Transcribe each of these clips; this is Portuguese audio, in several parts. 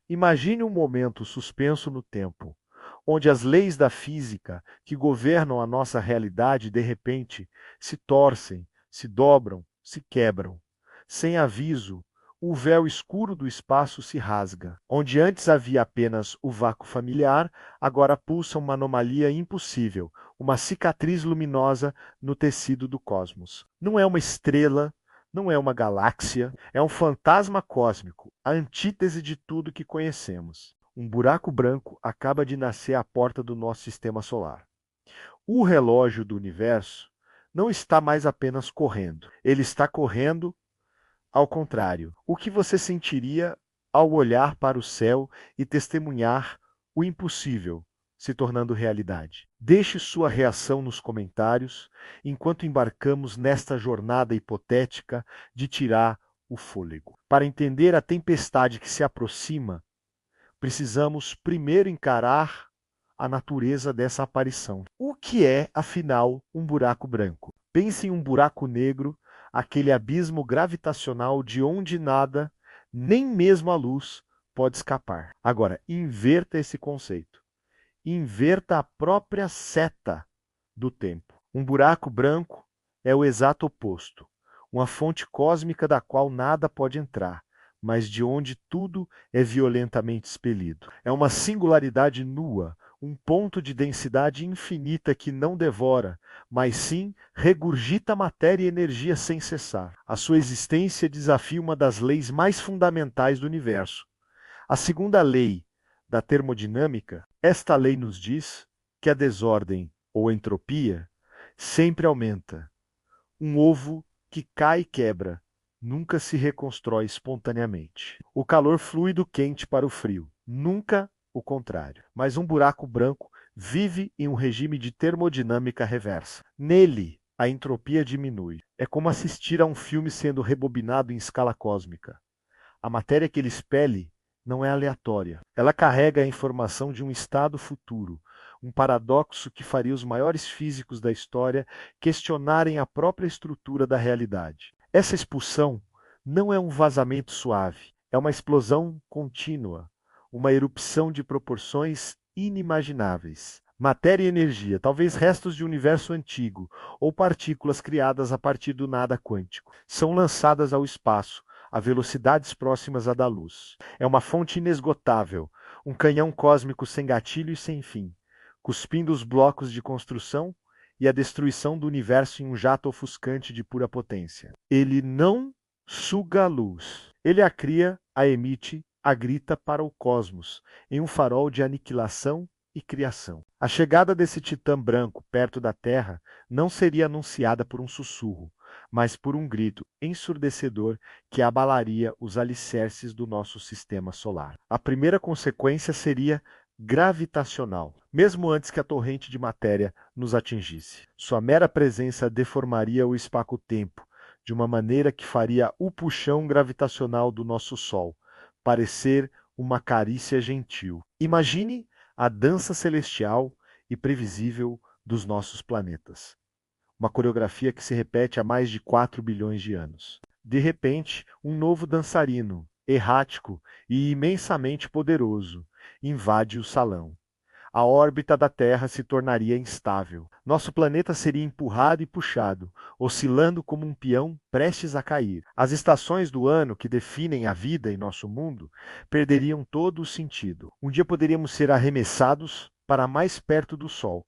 Imagine um momento suspenso no tempo, onde as leis da física que governam a nossa realidade, de repente, se torcem, se dobram, se quebram. Sem aviso, o véu escuro do espaço se rasga. Onde antes havia apenas o vácuo familiar, agora pulsa uma anomalia impossível, uma cicatriz luminosa no tecido do cosmos. Não é uma estrela, não é uma galáxia, é um fantasma cósmico, a antítese de tudo que conhecemos. Um buraco branco acaba de nascer à porta do nosso sistema solar. O relógio do universo não está mais apenas correndo, ele está correndo ao contrário. O que você sentiria ao olhar para o céu e testemunhar o impossível se tornando realidade? Deixe sua reação nos comentários enquanto embarcamos nesta jornada hipotética de tirar o fôlego. Para entender a tempestade que se aproxima, precisamos primeiro encarar a natureza dessa aparição. O que é, afinal, um buraco branco? Pense em um buraco negro, aquele abismo gravitacional de onde nada, nem mesmo a luz, pode escapar. Agora, inverta esse conceito. Inverta a própria seta do tempo. Um buraco branco é o exato oposto, uma fonte cósmica da qual nada pode entrar, mas de onde tudo é violentamente expelido. É uma singularidade nua, um ponto de densidade infinita que não devora, mas sim regurgita matéria e energia sem cessar. A sua existência desafia uma das leis mais fundamentais do universo. A segunda lei da termodinâmica, esta lei nos diz que a desordem ou entropia sempre aumenta. Um ovo que cai e quebra nunca se reconstrói espontaneamente. O calor flui do quente para o frio, nunca o contrário. Mas um buraco branco vive em um regime de termodinâmica reversa. Nele, a entropia diminui. É como assistir a um filme sendo rebobinado em escala cósmica. A matéria que ele expele não é aleatória. Ela carrega a informação de um estado futuro, um paradoxo que faria os maiores físicos da história questionarem a própria estrutura da realidade. Essa expulsão não é um vazamento suave, é uma explosão contínua, uma erupção de proporções inimagináveis. Matéria e energia, talvez restos de um universo antigo, ou partículas criadas a partir do nada quântico, são lançadas ao espaço, a velocidades próximas à da luz. É uma fonte inesgotável, um canhão cósmico sem gatilho e sem fim, cuspindo os blocos de construção e a destruição do universo em um jato ofuscante de pura potência. Ele não suga a luz. Ele a cria, a emite, a grita para o cosmos, em um farol de aniquilação e criação. A chegada desse titã branco perto da Terra não seria anunciada por um sussurro, mas por um grito ensurdecedor que abalaria os alicerces do nosso sistema solar. A primeira consequência seria gravitacional, mesmo antes que a torrente de matéria nos atingisse. Sua mera presença deformaria o espaço-tempo de uma maneira que faria o puxão gravitacional do nosso Sol parecer uma carícia gentil. Imagine a dança celestial e previsível dos nossos planetas. Uma coreografia que se repete há mais de 4 bilhões de anos. De repente, um novo dançarino, errático e imensamente poderoso, invade o salão. A órbita da Terra se tornaria instável. Nosso planeta seria empurrado e puxado, oscilando como um peão prestes a cair. As estações do ano que definem a vida em nosso mundo perderiam todo o sentido. Um dia poderíamos ser arremessados para mais perto do Sol,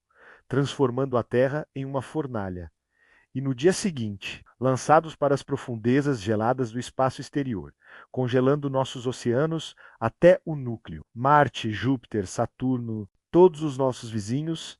transformando a Terra em uma fornalha. E no dia seguinte, lançados para as profundezas geladas do espaço exterior, congelando nossos oceanos até o núcleo. Marte, Júpiter, Saturno, todos os nossos vizinhos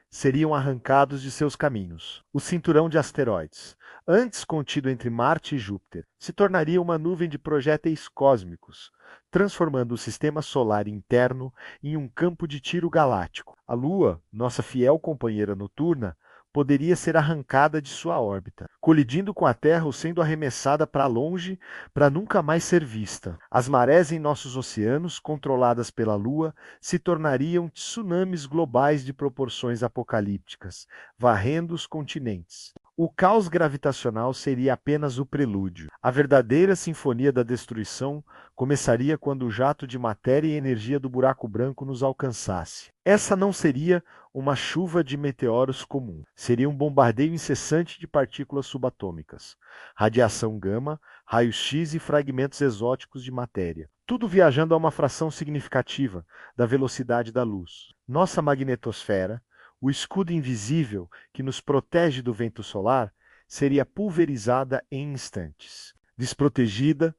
seriam arrancados de seus caminhos. O cinturão de asteroides, antes contido entre Marte e Júpiter, se tornaria uma nuvem de projéteis cósmicos, transformando o sistema solar interno em um campo de tiro galáctico. A Lua, nossa fiel companheira noturna, poderia ser arrancada de sua órbita, colidindo com a Terra ou sendo arremessada para longe para nunca mais ser vista. As marés em nossos oceanos, controladas pela Lua, se tornariam tsunamis globais de proporções apocalípticas, varrendo os continentes. O caos gravitacional seria apenas o prelúdio. A verdadeira sinfonia da destruição começaria quando o jato de matéria e energia do buraco branco nos alcançasse. Essa não seria uma chuva de meteoros comum. Seria um bombardeio incessante de partículas subatômicas, radiação gama, raios-x e fragmentos exóticos de matéria. Tudo viajando a uma fração significativa da velocidade da luz. Nossa magnetosfera, o escudo invisível que nos protege do vento solar, seria pulverizada em instantes. Desprotegida,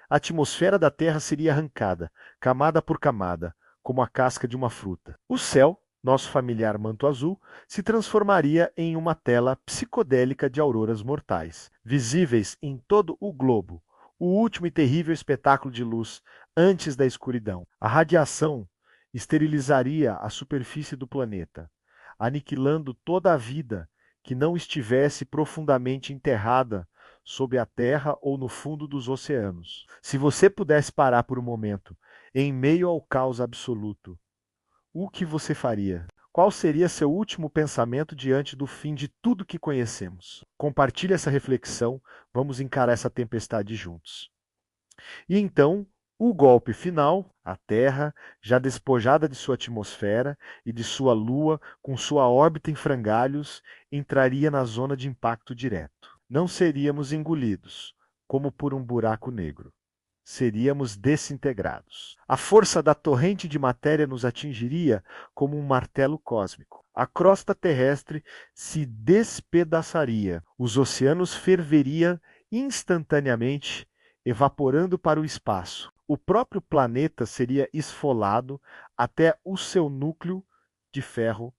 a atmosfera da Terra seria arrancada, camada por camada, como a casca de uma fruta. O céu, nosso familiar manto azul, se transformaria em uma tela psicodélica de auroras mortais, visíveis em todo o globo, o último e terrível espetáculo de luz antes da escuridão. A radiação esterilizaria a superfície do planeta, aniquilando toda a vida que não estivesse profundamente enterrada sob a terra ou no fundo dos oceanos. Se você pudesse parar por um momento, em meio ao caos absoluto, o que você faria? Qual seria seu último pensamento diante do fim de tudo que conhecemos? Compartilhe essa reflexão, vamos encarar essa tempestade juntos. E então, o golpe final, a Terra, já despojada de sua atmosfera e de sua Lua, com sua órbita em frangalhos, entraria na zona de impacto direto. Não seríamos engolidos, como por um buraco negro. Seríamos desintegrados. A força da torrente de matéria nos atingiria como um martelo cósmico. A crosta terrestre se despedaçaria. Os oceanos ferveriam instantaneamente, evaporando para o espaço. O próprio planeta seria esfolado até o seu núcleo de ferro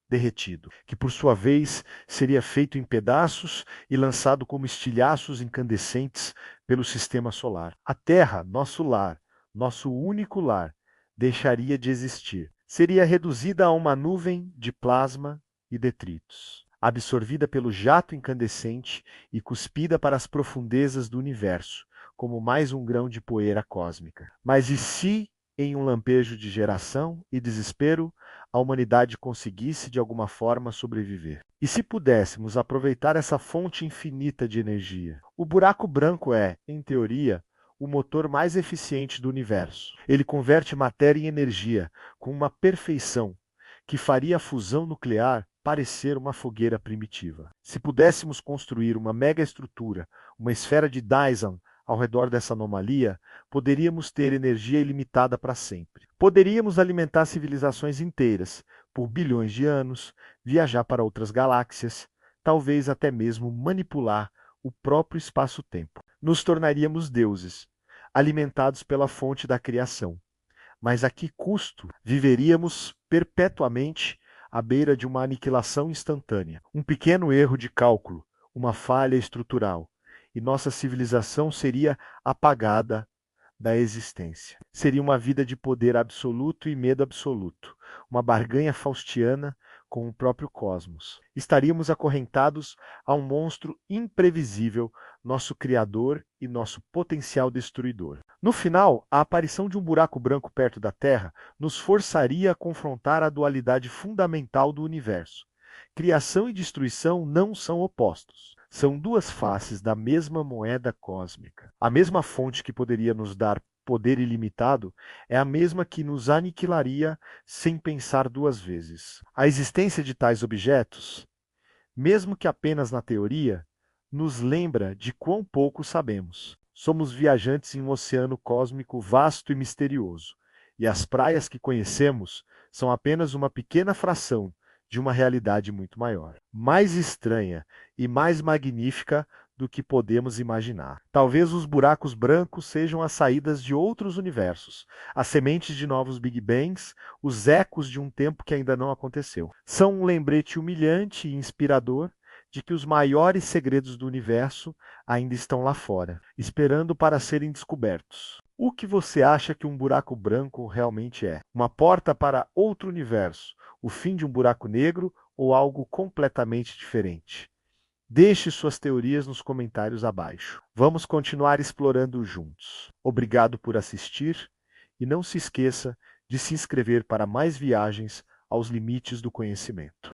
derretido, que por sua vez seria feito em pedaços e lançado como estilhaços incandescentes pelo sistema solar. A Terra, nosso lar, nosso único lar, deixaria de existir. Seria reduzida a uma nuvem de plasma e detritos, absorvida pelo jato incandescente e cuspida para as profundezas do universo, como mais um grão de poeira cósmica. Mas e se, em um lampejo de geração e desespero, a humanidade conseguisse de alguma forma sobreviver? E se pudéssemos aproveitar essa fonte infinita de energia? O buraco branco é, em teoria, o motor mais eficiente do universo. Ele converte matéria em energia com uma perfeição que faria a fusão nuclear parecer uma fogueira primitiva. Se pudéssemos construir uma megaestrutura, uma esfera de Dyson ao redor dessa anomalia, poderíamos ter energia ilimitada para sempre. Poderíamos alimentar civilizações inteiras por bilhões de anos, viajar para outras galáxias, talvez até mesmo manipular o próprio espaço-tempo. Nos tornaríamos deuses, alimentados pela fonte da criação. Mas a que custo? Viveríamos perpetuamente à beira de uma aniquilação instantânea. Um pequeno erro de cálculo, uma falha estrutural, e nossa civilização seria apagada da existência. Seria uma vida de poder absoluto e medo absoluto, uma barganha faustiana com o próprio cosmos. Estaríamos acorrentados a um monstro imprevisível, nosso criador e nosso potencial destruidor. No final, a aparição de um buraco branco perto da Terra nos forçaria a confrontar a dualidade fundamental do universo. Criação e destruição não são opostos. São duas faces da mesma moeda cósmica. A mesma fonte que poderia nos dar poder ilimitado é a mesma que nos aniquilaria sem pensar duas vezes. A existência de tais objetos, mesmo que apenas na teoria, nos lembra de quão pouco sabemos. Somos viajantes em um oceano cósmico vasto e misterioso, e as praias que conhecemos são apenas uma pequena fração de uma realidade muito maior, mais estranha e mais magnífica do que podemos imaginar. Talvez os buracos brancos sejam as saídas de outros universos, as sementes de novos Big Bangs, os ecos de um tempo que ainda não aconteceu. São um lembrete humilhante e inspirador de que os maiores segredos do universo ainda estão lá fora, esperando para serem descobertos. O que você acha que um buraco branco realmente é? Uma porta para outro universo, o fim de um buraco negro ou algo completamente diferente? Deixe suas teorias nos comentários abaixo. Vamos continuar explorando juntos. Obrigado por assistir e não se esqueça de se inscrever para mais viagens aos limites do conhecimento.